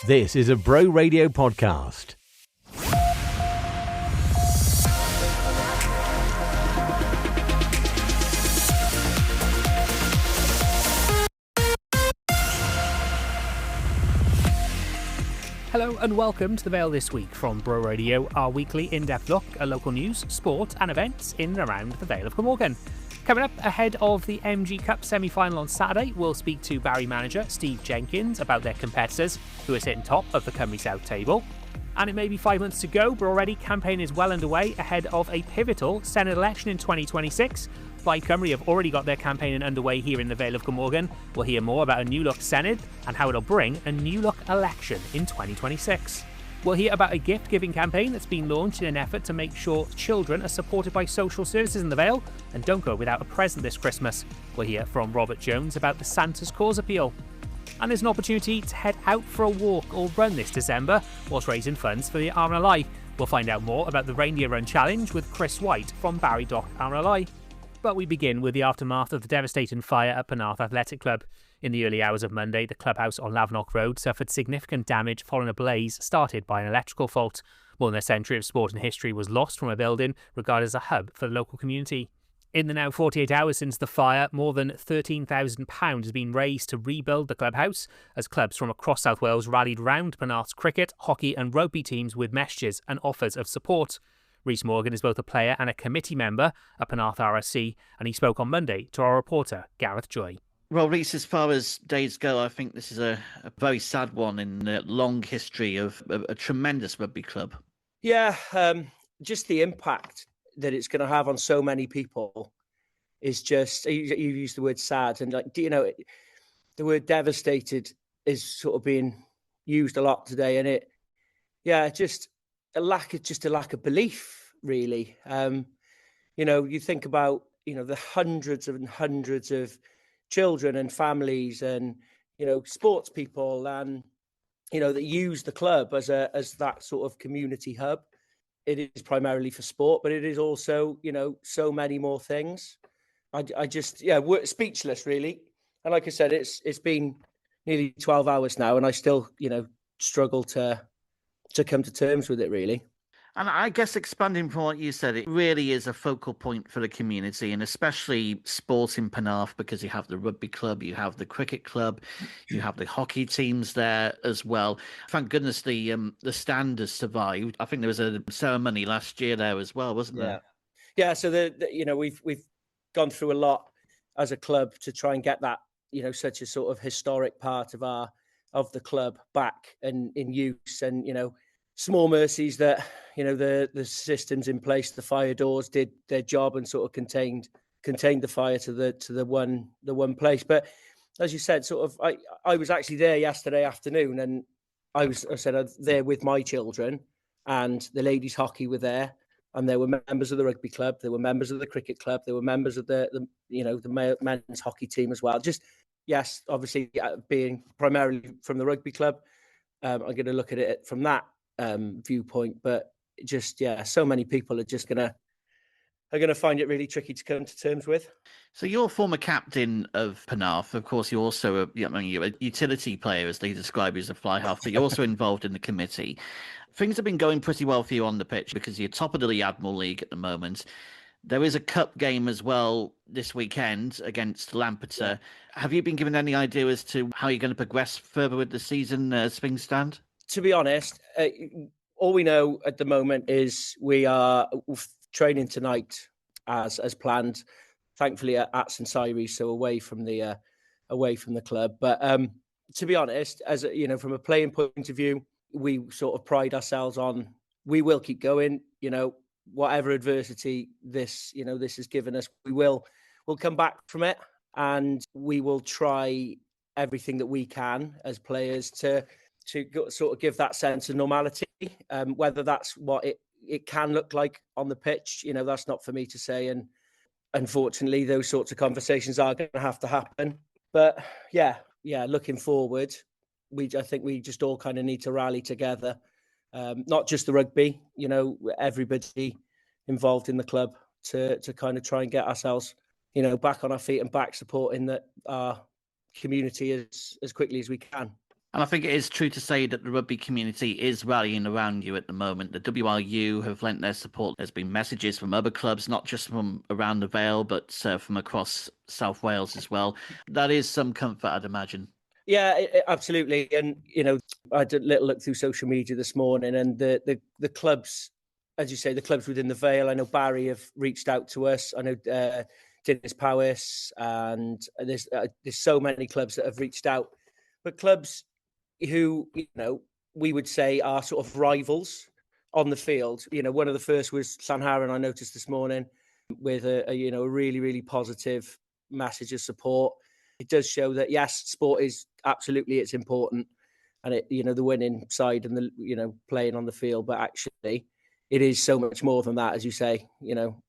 This is a Bro Radio podcast. Hello and welcome to The Vale This Week from Bro Radio, our weekly in-depth look at local news, sport and events in and around the Vale of Glamorgan. Coming up ahead of the MG Cup semi-final on Saturday, we'll speak to Barry manager Steve Jenkins about their competitors who are sitting top of the Cymru South table. And it may be 5 months to go, but already campaign is well underway ahead of a pivotal Senate election in 2026. Plaid Cymru have already got their campaigning underway here in the Vale of Glamorgan. We'll hear more about a new look Senedd and how it'll bring a new look election in 2026. We'll hear about a gift-giving campaign that's been launched in an effort to make sure children are supported by social services in the Vale and don't go without a present this Christmas. We'll hear from Robert Jones about the Santa's Cause appeal. And there's an opportunity to head out for a walk or run this December whilst raising funds for the RNLI. We'll find out more about the Reindeer Run Challenge with Chris White from Barry Dock RNLI. But we begin with the aftermath of the devastating fire at Penarth Athletic Club. In the early hours of Monday, the clubhouse on Lavenock Road suffered significant damage following a blaze started by an electrical fault. More than a century of sport and history was lost from a building regarded as a hub for the local community. In the now 48 hours since the fire, more than £13,000 has been raised to rebuild the clubhouse, as clubs from across South Wales rallied round Penarth's cricket, hockey and rugby teams with messages and offers of support. Rhys Morgan is both a player and a committee member at Penarth RSC, and he spoke on Monday to our reporter, Gareth Joy. Well, Rhys, as far as days go, I think this is a very sad one in the long history of a tremendous rugby club. Yeah, just the impact that it's going to have on so many people is just, you used the word sad, and the word devastated is sort of being used a lot today, and just a lack of belief, really. You think about, the hundreds and hundreds of children and families and, sports people and, that use the club as that sort of community hub. It is primarily for sport, but it is also, so many more things. We're speechless, really. And like I said, it's been nearly 12 hours now, and I still, struggle to come to terms with it, really. And I guess expanding from what you said, it really is a focal point for the community, and especially sports in Penarth, because you have the rugby club, you have the cricket club, you have the hockey teams there as well. Thank goodness the stand has survived. I think there was a ceremony last year there as well, wasn't there? Yeah. So we've gone through a lot as a club to try and get that, such a sort of historic part of the club back and in use, and small mercies that the systems in place, the fire doors did their job and sort of contained the fire to the one place. But as you said, sort of I was actually there yesterday afternoon, and I was there with my children, and the ladies hockey were there, and there were members of the rugby club, there were members of the cricket club, there were members of the men's hockey team as well. Just yes, obviously being primarily from the rugby club, I'm going to look at it from that viewpoint, but just so many people are just gonna find it really tricky to come to terms with. So you're former captain of Penarth. Of course, you're also you're a utility player, as they describe you, as a fly half, but you're also involved in the committee. Things have been going pretty well for you on the pitch because you're top of the Admiral League at the moment. There is a cup game as well this weekend against Lampeter. Have you been given any idea as to how you're going to progress further with the season as things stand? To be honest, all we know at the moment is we are training tonight as planned. Thankfully, at St Cyrus, so away from the club. But to be honest, as from a playing point of view, we sort of pride ourselves on we will keep going. Whatever adversity this has given us, we'll come back from it, and we will try everything that we can as players to sort of give that sense of normality. Whether that's what it can look like on the pitch, that's not for me to say. And unfortunately, those sorts of conversations are going to have to happen. But looking forward, I think we just all kind of need to rally together. Not just the rugby, everybody involved in the club to kind of try and get ourselves, back on our feet and back supporting our community as quickly as we can. And I think it is true to say that the rugby community is rallying around you at the moment. The WRU have lent their support. There's been messages from other clubs, not just from around the Vale, but from across South Wales as well. That is some comfort, I'd imagine. Yeah, absolutely. And, I did a little look through social media this morning, and the clubs, as you say, the clubs within the Vale, I know Barry have reached out to us. I know Dennis Powys, and there's so many clubs that have reached out. But clubs who, we would say are sort of rivals on the field. One of the first was Llanharan, I noticed this morning, with a really, really positive message of support. It does show that, yes, sport is absolutely, it's important, and the winning side and the playing on the field, but actually it is so much more than that, as you say.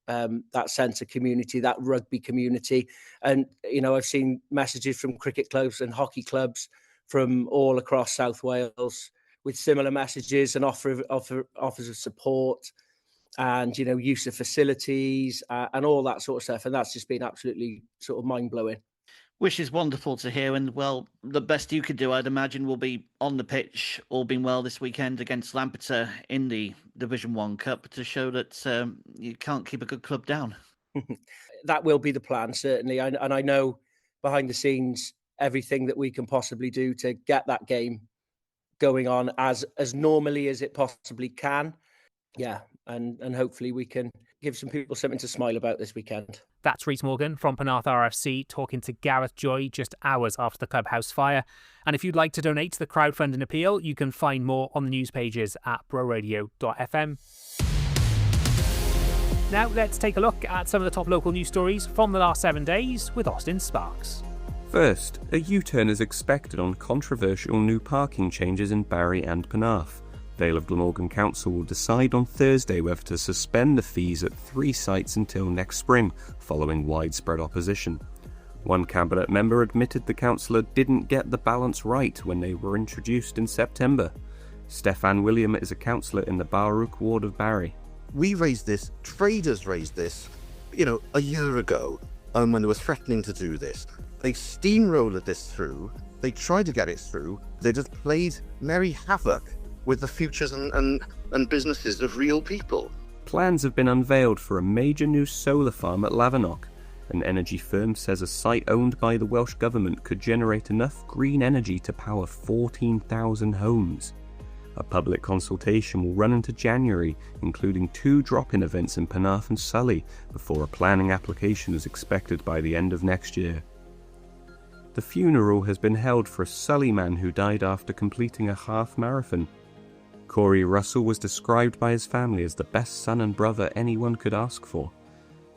That sense of community, that rugby community, and I've seen messages from cricket clubs and hockey clubs from all across South Wales with similar messages and offers of support, and use of facilities and all that sort of stuff, and that's just been absolutely sort of mind blowing. Which is wonderful to hear. And, well, the best you could do, I'd imagine, will be on the pitch, all being well, this weekend against Lampeter in the Division 1 Cup to show that you can't keep a good club down. That will be the plan, certainly. And I know behind the scenes, everything that we can possibly do to get that game going on as normally as it possibly can. Yeah, and hopefully we can give some people something to smile about this weekend. That's Rhys Morgan from Penarth RFC talking to Gareth Joy just hours after the clubhouse fire. And if you'd like to donate to the crowdfunding appeal, you can find more on the news pages at broradio.fm. Now let's take a look at some of the top local news stories from the last 7 days with Austin Sparks. First, a U-turn is expected on controversial new parking changes in Barry and Penarth. Vale of Glamorgan Council will decide on Thursday whether to suspend the fees at 3 sites until next spring, following widespread opposition. One cabinet member admitted the councillor didn't get the balance right when they were introduced in September. Stefan William is a councillor in the Barrook ward of Barry. We raised this, traders raised this, a year ago, when they were threatening to do this. They steamrolled this through, they tried to get it through, they just played merry havoc with the futures and businesses of real people. Plans have been unveiled for a major new solar farm at Lavernock. An energy firm says a site owned by the Welsh Government could generate enough green energy to power 14,000 homes. A public consultation will run into January, including 2 drop-in events in Penarth and Sully, before a planning application is expected by the end of next year. The funeral has been held for a Sully man who died after completing a half marathon. Corey Russell was described by his family as the best son and brother anyone could ask for.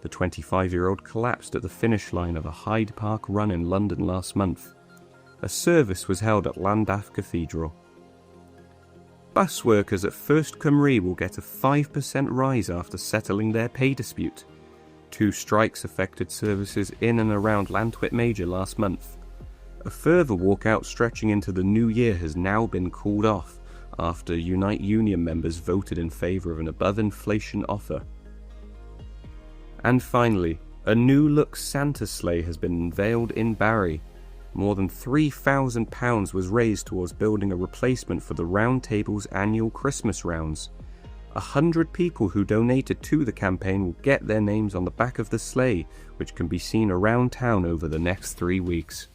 The 25-year-old collapsed at the finish line of a Hyde Park run in London last month. A service was held at Llandaff Cathedral. Bus workers at First Cymru will get a 5% rise after settling their pay dispute. 2 strikes affected services in and around Llantwit Major last month. A further walkout stretching into the new year has now been called off after Unite Union members voted in favour of an above-inflation offer. And finally, a new-look Santa sleigh has been unveiled in Barry. More than £3,000 was raised towards building a replacement for the Round Table's annual Christmas rounds. 100 people who donated to the campaign will get their names on the back of the sleigh, which can be seen around town over the next 3 weeks.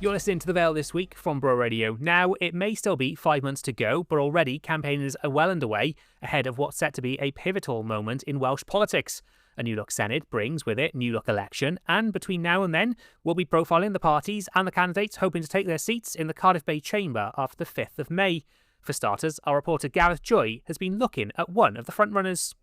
You're listening to The Vale this week from Bro Radio. Now, it may still be 5 months to go, but already campaigners are well underway ahead of what's set to be a pivotal moment in Welsh politics. A New Look Senedd brings with it New Look election, and between now and then, we'll be profiling the parties and the candidates hoping to take their seats in the Cardiff Bay Chamber after the 5th of May. For starters, our reporter Gareth Joy has been looking at one of the frontrunners.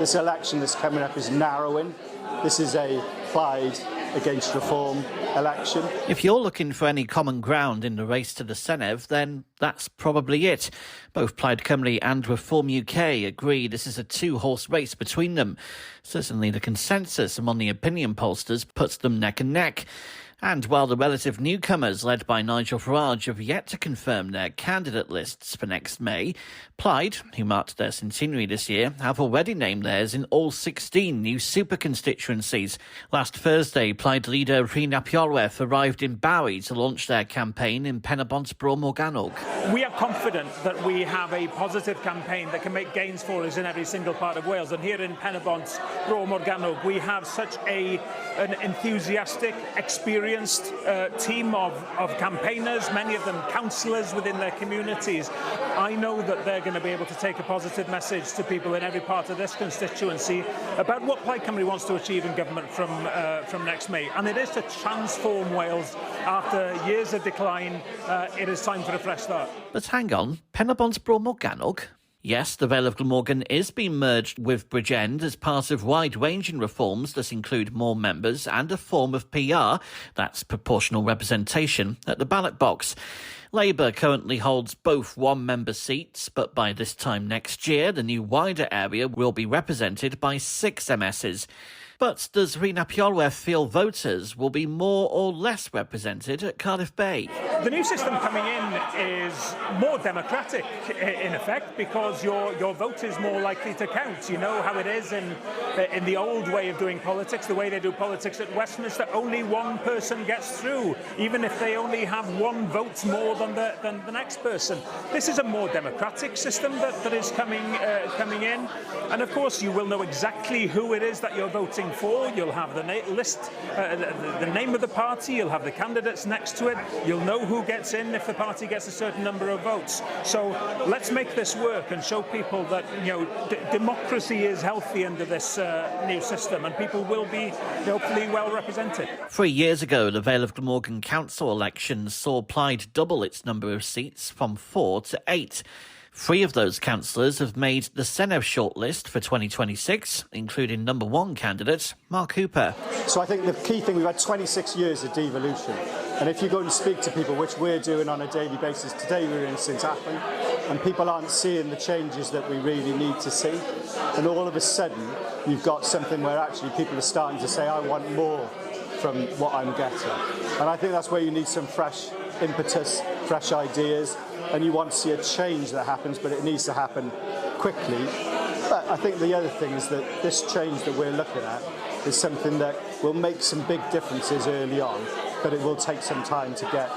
This election that's coming up is narrowing. This is a Plaid against reform election. If you're looking for any common ground in the race to the Senedd, then that's probably it. Both Plaid Cymru and Reform UK agree this is a 2-horse race between them. Certainly the consensus among the opinion pollsters puts them neck and neck. And while the relative newcomers, led by Nigel Farage, have yet to confirm their candidate lists for next May, Plaid, who marked their centenary this year, have already named theirs in all 16 new super constituencies. Last Thursday, Plaid leader Rhina Piorweth arrived in Barry to launch their campaign in Penarth Bro Morgannwg. We are confident that we have a positive campaign that can make gains for us in every single part of Wales. And here in Penarth Bro Morgannwg, we have such an enthusiastic, experienced team of campaigners, many of them councillors within their communities. I know that they're going to be able to take a positive message to people in every part of this constituency about what Plaid Cymru wants to achieve in government from next May. And it is to transform Wales after years of decline. It is time for a fresh start. But hang on, Penarth Bro Morgannwg? Yes, the Vale of Glamorgan is being merged with Bridgend as part of wide-ranging reforms that include more members and a form of PR, that's proportional representation, at the ballot box. Labour currently holds both one-member seats, but by this time next year, the new wider area will be represented by 6 MSs. But does Rhina Piorweth feel voters will be more or less represented at Cardiff Bay? The new system coming in is more democratic, in effect, because your vote is more likely to count. You know how it is in the old way of doing politics, the way they do politics at Westminster. Only one person gets through, even if they only have one vote more than the next person. This is a more democratic system that is coming in, and of course you will know exactly who it is that you're voting for. You'll have the list, the name of the party. You'll have the candidates next to it. You'll know who gets in if the party gets a certain number of votes. So let's make this work and show people that democracy is healthy under this new system, and people will be hopefully well represented. 3 years ago, the Vale of Glamorgan council elections saw Plaid double its number of seats from 4 to 8. 3 of those councillors have made the Senedd shortlist for 2026, including number 1 candidate, Mark Hooper. So I think the key thing, we've had 26 years of devolution. And if you go and speak to people, which we're doing on a daily basis, today we're in St Athan, and people aren't seeing the changes that we really need to see. And all of a sudden, you've got something where actually people are starting to say, I want more from what I'm getting. And I think that's where you need some fresh impetus, fresh ideas, and you want to see a change that happens, but it needs to happen quickly. But I think the other thing is that this change that we're looking at is something that will make some big differences early on, but it will take some time to get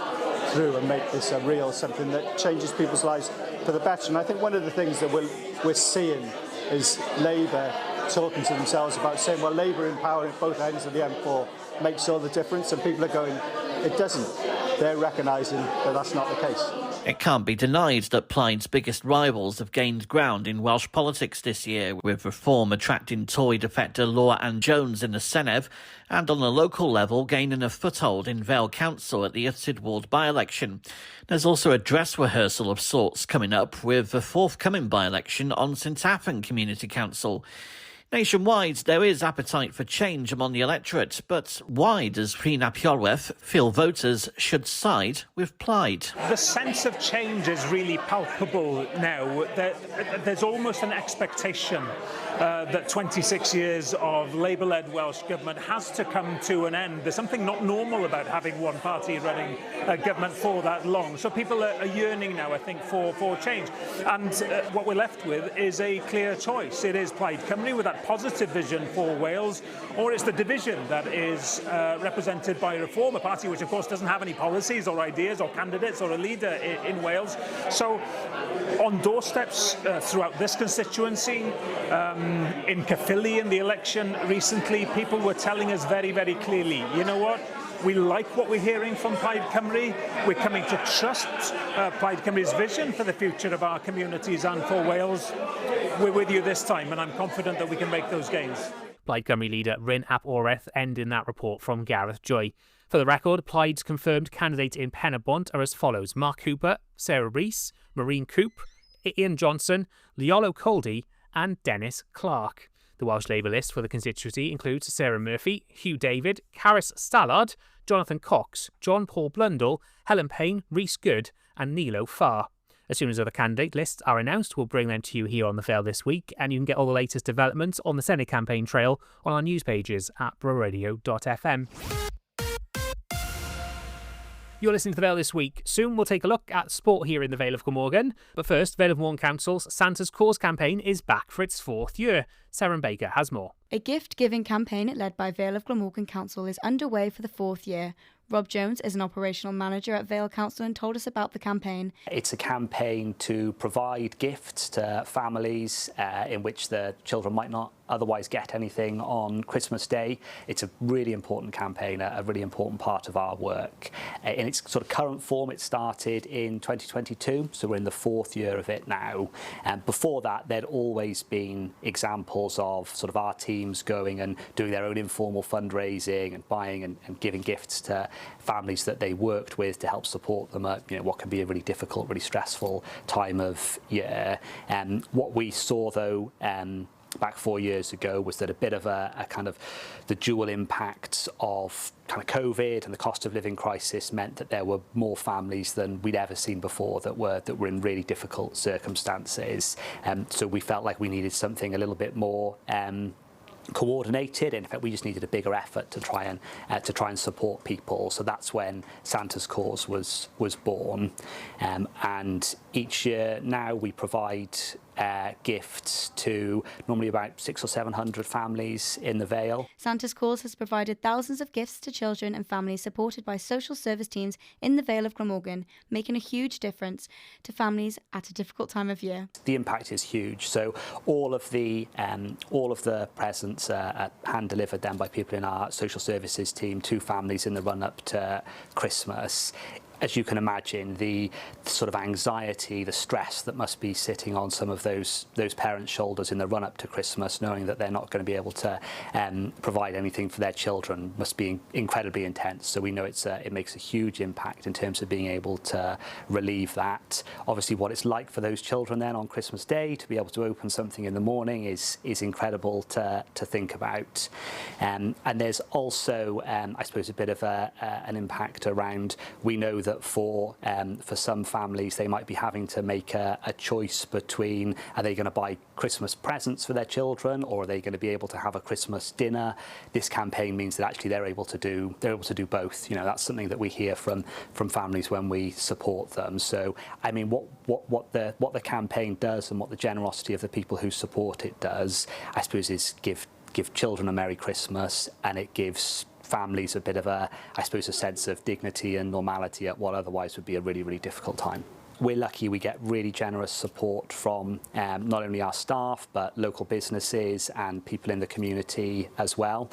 through and make this a real something that changes people's lives for the better. And I think one of the things that we're seeing is Labour talking to themselves about saying, well, Labour in power at both ends of the M4 makes all the difference, and people are going, it doesn't. They're recognising that that's not the case. It can't be denied that Plaid's biggest rivals have gained ground in Welsh politics this year, with Reform attracting Tory defector Laura Ann Jones in the Senedd, and on a local level gaining a foothold in Vale Council at the Ytted Ward by-election. There's also a dress rehearsal of sorts coming up, with a forthcoming by-election on St Athan Community Council. Nationwide, there is appetite for change among the electorate, but why does Rhina Piorweth feel voters should side with Plaid? The sense of change is really palpable now. There's almost an expectation that 26 years of Labour-led Welsh government has to come to an end. There's something not normal about having one party running a government for that long. So people are yearning now, I think, for change. And what we're left with is a clear choice. It is Plaid Cymru with that positive vision for Wales, or it's the division that is represented by Reform, a party which, of course, doesn't have any policies or ideas or candidates or a leader in Wales. So on doorsteps throughout this constituency, in Caerphilly in the election recently, people were telling us very, very clearly, you know what? We like what we're hearing from Plaid Cymru. We're coming to trust Plaid Cymru's vision for the future of our communities and for Wales. We're with you this time, and I'm confident that we can make those gains. Plaid Cymru leader Rhyn ap Oreth ending that report from Gareth Joy. For the record, Plaid's confirmed candidates in Penarth are as follows: Mark Hooper, Sarah Rees, Maureen Coop, Ian Johnson, Leolo Coldy and Dennis Clark. The Welsh Labour list for the constituency includes Sarah Murphy, Hugh David, Carys Stallard, Jonathan Cox, John Paul Blundell, Helen Payne, Rhys Good and Nilo Farr. As soon as other candidate lists are announced, we'll bring them to you here on The Vale this week, and you can get all the latest developments on the Senedd campaign trail on our news pages at browradio.fm. You're listening to The Vale this week. Soon we'll take a look at sport here in the Vale of Glamorgan. But first, Vale of Glamorgan Council's Santa's Cause campaign is back for its 4th year. Sarah Baker has more. A gift-giving campaign led by Vale of Glamorgan Council is underway for the 4th year. Rob Jones is an operational manager at Vale Council and told us about the campaign. It's a campaign to provide gifts to families in which the children might not otherwise get anything on Christmas Day. It's a really important campaign, a really important part of our work. In its sort of current form, it started in 2022, so we're in the 4th year of it now. And before that, there'd always been examples of sort of our teams going and doing their own informal fundraising and buying and giving gifts to families that they worked with to help support them at what can be a really difficult, really stressful time of year. What we saw though back 4 years ago was that a bit of a kind of the dual impact of kind of COVID and the cost of living crisis meant that there were more families than we'd ever seen before that were in really difficult circumstances. So we felt like we needed something a little bit more coordinated, and in fact we just needed a bigger effort to try and support people. So that's when Santa's Cause was born, and each year now we provide gifts to normally about 600 or 700 families in the Vale. Santa's Cause has provided thousands of gifts to children and families supported by social service teams in the Vale of Glamorgan, making a huge difference to families at a difficult time of year. The impact is huge. So all of the presents are hand delivered then by people in our social services team to families in the run up to Christmas. As you can imagine, the sort of anxiety, the stress that must be sitting on some of those parents' shoulders in the run-up to Christmas, knowing that they're not going to be able to provide anything for their children, must be incredibly intense. So we know it makes a huge impact in terms of being able to relieve that. Obviously, what it's like for those children then on Christmas Day to be able to open something in the morning is incredible to think about. And there's also, I suppose, a bit of an impact around. We know that for some families they might be having to make a choice between, are they going to buy Christmas presents for their children or are they going to be able to have a Christmas dinner? This campaign means that actually they're able to do both. That's something that we hear from families when we support them. So I mean what the campaign does and what the generosity of the people who support it does, I suppose, is give children a Merry Christmas, and it gives families a bit of a sense of dignity and normality at what otherwise would be a really, really difficult time. We're lucky we get really generous support from not only our staff but local businesses and people in the community as well.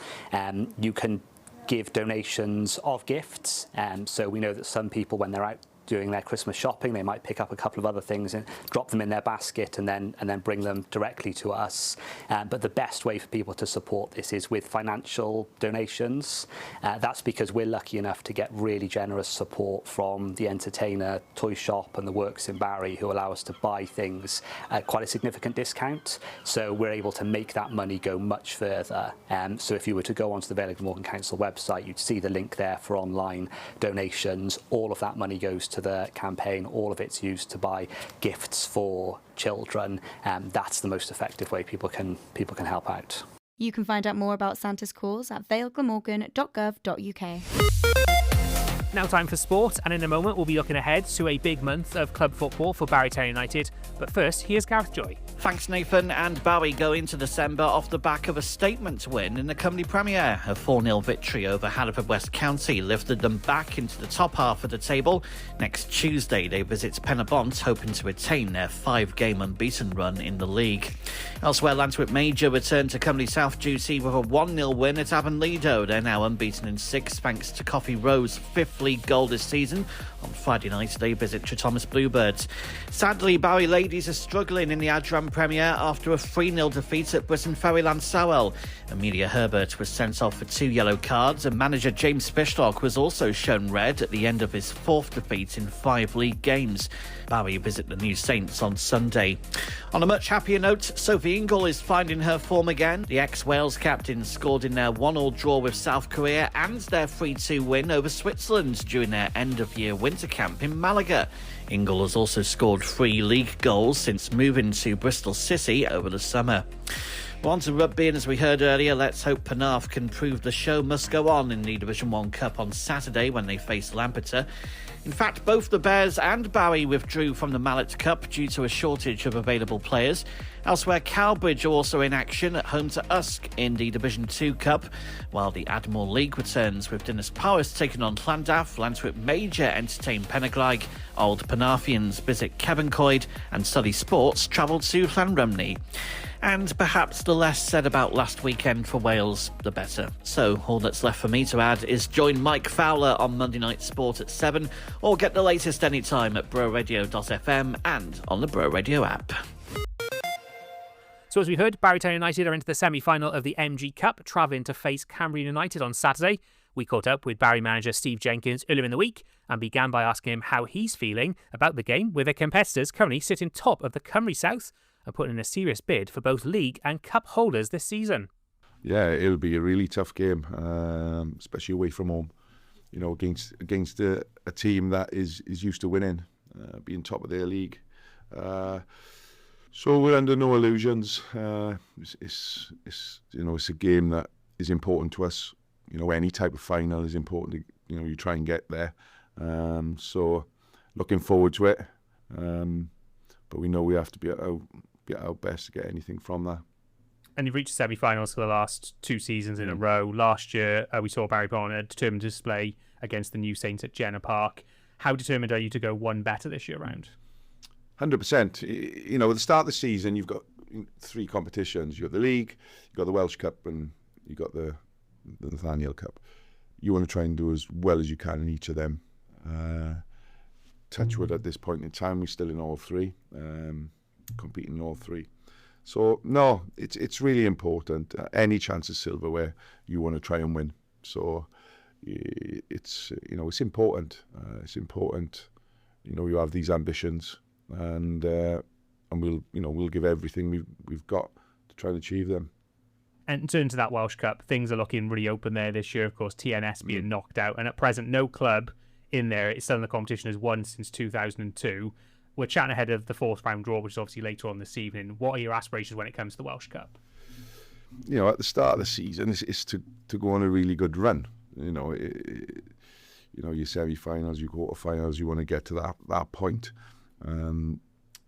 You can give donations of gifts, so we know that some people, when they're out doing their Christmas shopping, they might pick up a couple of other things and drop them in their basket and then bring them directly to us. But the best way for people to support this is with financial donations. That's because we're lucky enough to get really generous support from the Entertainer Toy Shop and the Works in Barry, who allow us to buy things at quite a significant discount. So we're able to make that money go much further. So if you were to go onto the Vale of Glamorgan Council website, you'd see the link there for online donations. All of that money goes to the campaign. All of it's used to buy gifts for children. That's the most effective way people can help out. You can find out more about Santa's Cause at valeglamorgan.gov.uk. Now time for sport, and in a moment we'll be looking ahead to a big month of club football for Barry Town United. But first, here's Gareth Joy. Thanks, Nathan. And Barry go into December off the back of a statement win in the Cymru Premier. A 4-0 victory over Haverfordwest County lifted them back into the top half of the table. Next Tuesday, they visit Penarth, hoping to retain their 5-game unbeaten run in the league. Elsewhere, Lantwick Major returned to Cymru South duty with a 1-0 win at Avonlido. They're now unbeaten in 6 thanks to Coffee Row's 5th league goal this season. On Friday night, they visit Sir Thomas Bluebirds. Sadly, Barry ladies are struggling in the Adram Premier after a 3-0 defeat at Britton Ferryland Sowell. Amelia Herbert was sent off for 2 yellow cards, and manager James Fishlock was also shown red at the end of his 4th defeat in 5 league games. Barry visit the New Saints on Sunday. On a much happier note, Sophie Ingle is finding her form again. The ex-Wales captain scored in their 1-1 draw with South Korea and their 3-2 win over Switzerland during their end-of-year winter camp in Malaga. Ingle has also scored 3 league goals since moving to Bristol City over the summer. On to rugby, and as we heard earlier, let's hope Penarth can prove the show must go on in the Division 1 Cup on Saturday when they face Lampeter. In fact, both the Bears and Barry withdrew from the Mallet Cup due to a shortage of available players. Elsewhere, Cowbridge are also in action at home to Usk in the Division 2 Cup, while the Admiral League returns with Dinas Powys taking on Llandaff, Llanthwip Major entertain Penaglaig, Old Penarthians visit Kevin and Surrey Sports travel to Llanrumney. And perhaps the less said about last weekend for Wales, the better. So all that's left for me to add is join Mike Fowler on Monday Night Sport at 7, or get the latest anytime at broradio.fm and on the Bro Radio app. So as we heard, Barry Town United are into the semi-final of the MG Cup, travelling to face Cambrian United on Saturday. We caught up with Barry manager Steve Jenkins earlier in the week and began by asking him how he's feeling about the game, with their competitors currently sitting top of the Cymru South and putting in a serious bid for both league and cup holders this season. Yeah, it'll be a really tough game, especially away from home. You know, against a team that is used to winning, being top of their league. So we're under no illusions. It's a game that is important to us. You know, any type of final is important. You try and get there. So looking forward to it. But we know we have to be at our best to get anything from that. And you've reached semi-finals for the last 2 seasons in a row. Last year, we saw Barry put on a determined display against the New Saints at Jenner Park. How determined are you to go one better this year round? 100%. You know, at the start of the season, you've got 3 competitions. You've got the league, you've got the Welsh Cup, and you've got the Nathaniel Cup. You want to try and do as well as you can in each of them. Touch wood, at this point in time, we're still in all 3, competing in all 3. So no, it's really important. Any chance of silverware, you want to try and win. So it's important. It's important. You know, you have these ambitions, and we'll give everything we've got to try and achieve them. And in terms of that Welsh Cup, things are looking really open there this year. Of course, TNS being knocked out, and at present, no club in there. It's still in the competition has won since 2002. We're chatting ahead of the 4th round draw, which is obviously later on this evening. What are your aspirations when it comes to the Welsh Cup? You know, at the start of the season, it's to go on a really good run. You know, your semi-finals, your quarter-finals, you want to get to that point. You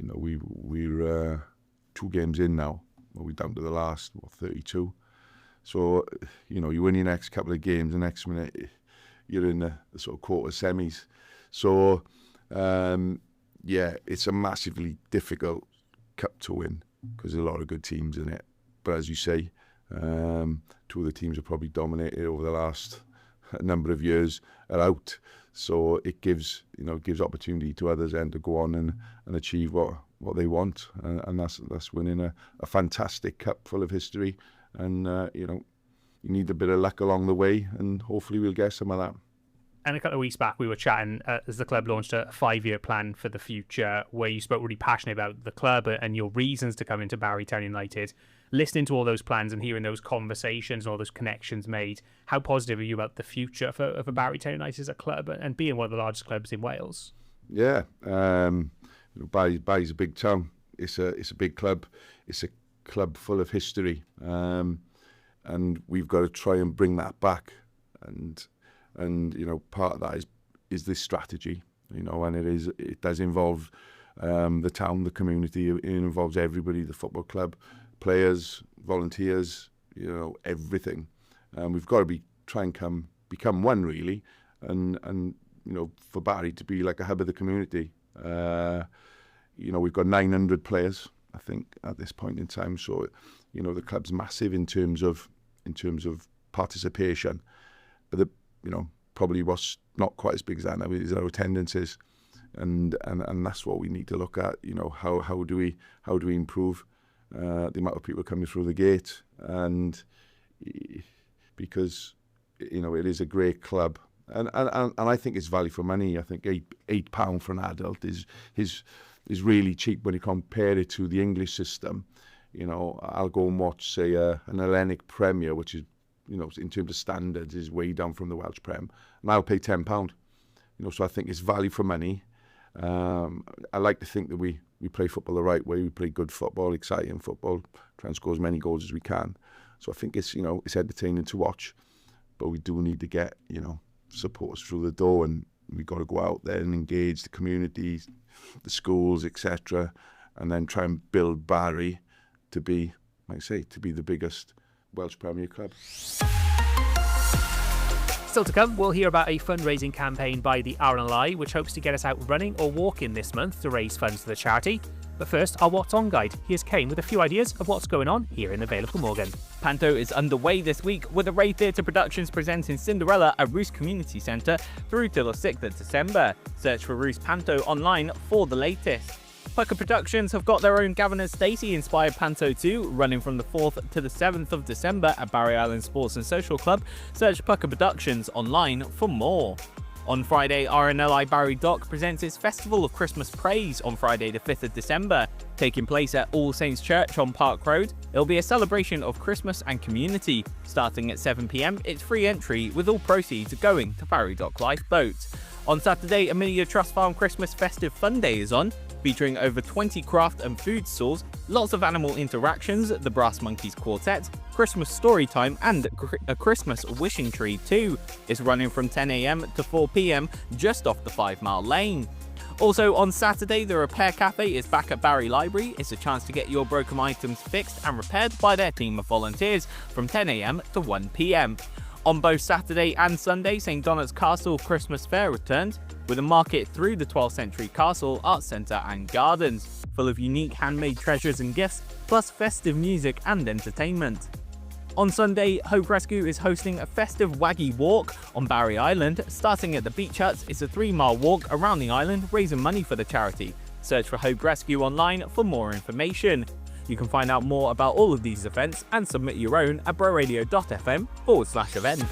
know, we're 2 games in now. We're down to the last 32. So, you know, you win your next couple of games, the next minute you're in the sort of quarter semis. So, yeah, it's a massively difficult cup to win because there's a lot of good teams in it. But as you say, 2 of the teams have probably dominated over the last number of years are out. So it gives opportunity to others then to go on and achieve what they want, and that's winning a fantastic cup full of history. And you need a bit of luck along the way, and hopefully we'll get some of that. And a couple of weeks back, we were chatting as the club launched a 5-year plan for the future, where you spoke really passionately about the club and your reasons to come into Barry Town United. Listening to all those plans and hearing those conversations and all those connections made, how positive are you about the future for Barry Town United as a club and being one of the largest clubs in Wales? Yeah, Barry's a big town. It's a big club. It's a club full of history, and we've got to try and bring that back. And you know, part of that is this strategy. You know, and it does involve the town, the community. It involves everybody, the football club, players, volunteers. You know, everything. We've got to try and become one really, and you know, for Barry to be like a hub of the community. You know, we've got 900 players, I think, at this point in time. So, you know, the club's massive in terms of participation, but probably what's not quite as big as that now is our attendances, and that's what we need to look at. You know, how do we improve the amount of people coming through the gate, and because you know it is a great club, and I think it's value for money. I think £8 for an adult is really cheap when you compare it to the English system. You know, I'll go and watch, say, an Hellenic Premier, which is, you know, in terms of standards, is way down from the Welsh Prem, and I'll pay £10. You know, so I think it's value for money. I like to think that we we play football the right way. We play good football, exciting football, try and score as many goals as we can. So I think it's, it's entertaining to watch, but we do need to get, supporters through the door, and we've got to go out there and engage the community, the schools, etc., and then try and build Barry to be, like I say, to be the biggest Welsh Premier club. Still to come, we'll hear about a fundraising campaign by the RNLI, which hopes to get us out running or walking this month to raise funds for the charity. But first, our What's On guide. Here's Kane with a few ideas of what's going on here in the Vale of Glamorgan. Panto is underway this week with Array Theatre Productions presenting Cinderella at Roos Community Centre through till the 6th of December. Search for Roos Panto online for the latest. Pucker Productions have got their own Gavin and Stacey inspired Panto 2, running from the 4th to the 7th of December at Barry Island Sports and Social Club. Search Pucker Productions online for more. On Friday, RNLI Barry Dock presents its Festival of Christmas Praise on Friday the 5th of December, taking place at All Saints Church on Park Road. It'll be a celebration of Christmas and community. Starting at 7 p.m, it's free entry with all proceeds going to Barry Dock Lifeboat. On Saturday, Amelia Trust Farm Christmas Festive Fun Day is on, featuring over 20 craft and food stalls, lots of animal interactions, the Brass Monkeys Quartet, Christmas story time, and a Christmas wishing tree too. It's running from 10 a.m. to 4 p.m. just off the 5 Mile Lane. Also on Saturday, the Repair Cafe is back at Barry Library. It's a chance to get your broken items fixed and repaired by their team of volunteers from 10 a.m. to 1 p.m. On both Saturday and Sunday, St Donat's Castle Christmas Fair returns, with a market through the 12th century castle, arts centre and gardens, full of unique handmade treasures and gifts, plus festive music and entertainment. On Sunday, Hope Rescue is hosting a festive Waggy Walk on Barry Island. Starting at the beach huts, it's a 3-mile walk around the island, raising money for the charity. Search for Hope Rescue online for more information. You can find out more about all of these events and submit your own at broradio.fm/events.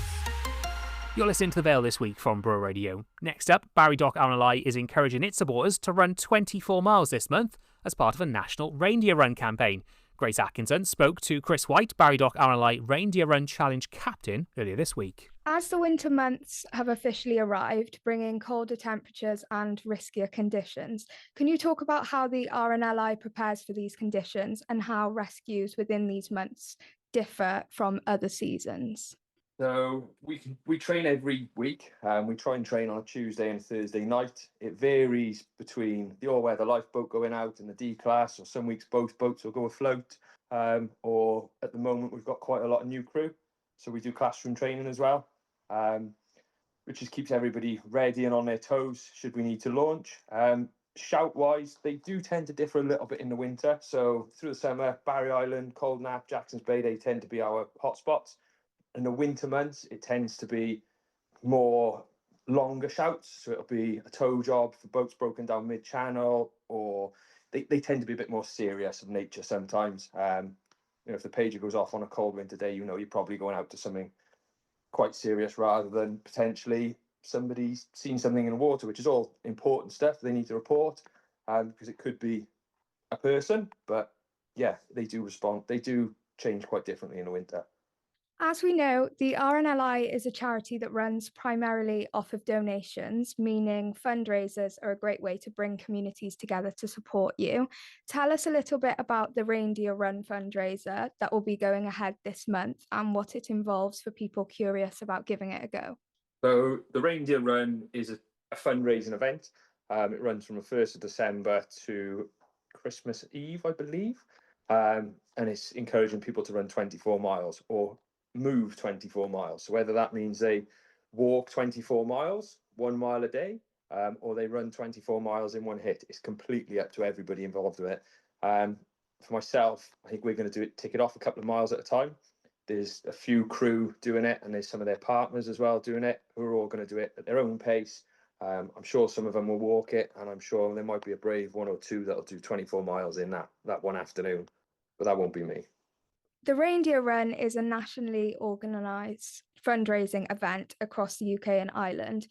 You're listening to The Vale this week from Bro Radio. Next up, Barry Dock RNLI is encouraging its supporters to run 24 miles this month as part of a national reindeer run campaign. Grace Atkinson spoke to Chris White, Barry Dock RNLI Reindeer Run Challenge captain, earlier this week. As the winter months have officially arrived, bringing colder temperatures and riskier conditions, can you talk about how the RNLI prepares for these conditions and how rescues within these months differ from other seasons? So we train every week. We try and train on a Tuesday and Thursday night. It varies between the all-weather lifeboat going out and the D-class, or some weeks both boats will go afloat, or at the moment we've got quite a lot of new crew. So we do classroom training as well, which just keeps everybody ready and on their toes should we need to launch. Shout-wise, they do tend to differ a little bit in the winter. So through the summer, Barry Island, Cold Nap, Jackson's Bay, they tend to be our hotspots. In the winter months, it tends to be more longer shouts. So it'll be a tow job for boats broken down mid-channel, or they tend to be a bit more serious of nature sometimes. If the pager goes off on a cold winter day, you're probably going out to something quite serious rather than potentially somebody's seen something in the water, which is all important stuff they need to report, because it could be a person. But yeah, they do respond. They do change quite differently in the winter. As we know, the RNLI is a charity that runs primarily off of donations, meaning fundraisers are a great way to bring communities together to support you. Tell us a little bit about the Reindeer Run fundraiser that will be going ahead this month and what it involves for people curious about giving it a go. So the Reindeer Run is a fundraising event. It runs from the 1st of December to Christmas Eve, I believe. And it's encouraging people to run 24 miles or move 24 miles. So whether that means they walk 24 miles, 1 mile a day, or they run 24 miles in one hit, it's completely up to everybody involved with it. For myself, I think we're going to tick it off a couple of miles at a time. There's a few crew doing it, and there's some of their partners as well doing it, who are all going to do it at their own pace. I'm sure some of them will walk it, and I'm sure there might be a brave one or two that'll do 24 miles in that one afternoon, but that won't be me. The Reindeer Run is a nationally organised fundraising event across the UK and Ireland.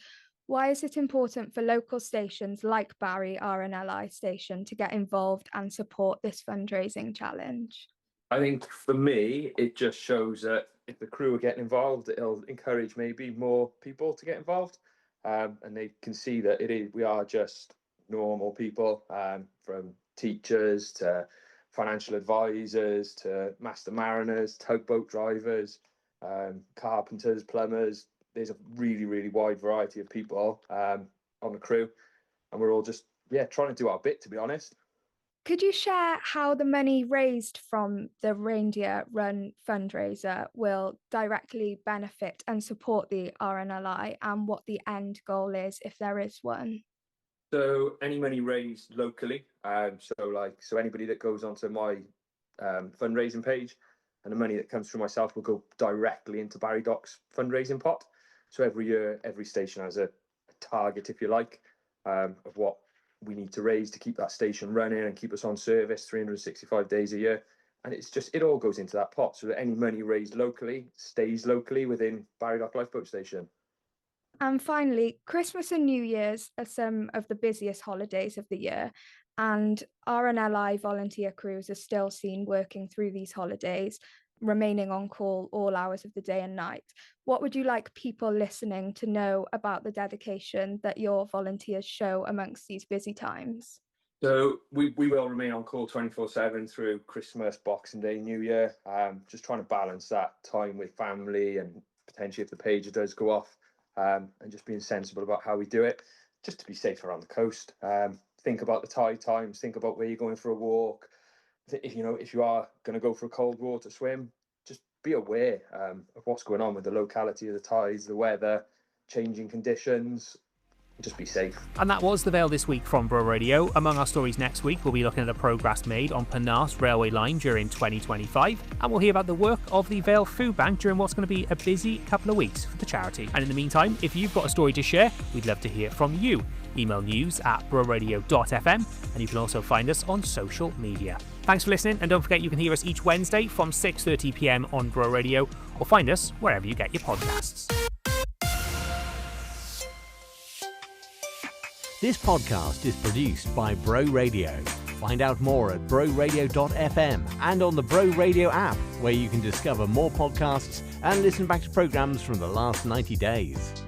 Why is it important for local stations like Barry RNLI station to get involved and support this fundraising challenge? I think for me, it just shows that if the crew are getting involved, it'll encourage maybe more people to get involved, and they can see that we are just normal people from teachers to financial advisors to master mariners, tugboat drivers, carpenters, plumbers. There's a really, really wide variety of people on the crew, and we're all just trying to do our bit, to be honest. Could you share how the money raised from the Reindeer Run fundraiser will directly benefit and support the RNLI, and what the end goal is, if there is one? So any money raised locally, so anybody that goes onto my fundraising page, and the money that comes through myself will go directly into Barry Doc's fundraising pot. So every year, every station has a target, if you like, of what we need to raise to keep that station running and keep us on service 365 days a year. And it all goes into that pot, so that any money raised locally stays locally within Barry Dock Lifeboat Station. And finally, Christmas and New Year's are some of the busiest holidays of the year, and RNLI volunteer crews are still seen working through these holidays, remaining on call all hours of the day and night. What would you like people listening to know about the dedication that your volunteers show amongst these busy times? So we will remain on call 24/7 through Christmas, Boxing Day, New Year, just trying to balance that time with family, and potentially if the pager does go off, and just being sensible about how we do it, just to be safe around the coast. Think about the tide times, think about where you're going for a walk. If you are going to go for a cold water swim, just be aware of what's going on with the locality of the tides, the weather, changing conditions. Just be safe. And that was The Vale this week from Bro Radio. Among our stories next week, we'll be looking at the progress made on Penarth railway line during 2025, and we'll hear about the work of the Vale Food Bank during what's going to be a busy couple of weeks for the charity. And in the meantime, if you've got a story to share, we'd love to hear from you. Email news@broradio.fm, and you can also find us on social media. Thanks for listening, and don't forget you can hear us each Wednesday from 6:30 p.m. on Bro Radio, or find us wherever you get your podcasts. This podcast is produced by Bro Radio. Find out more at broradio.fm and on the Bro Radio app, where you can discover more podcasts and listen back to programs from the last 90 days.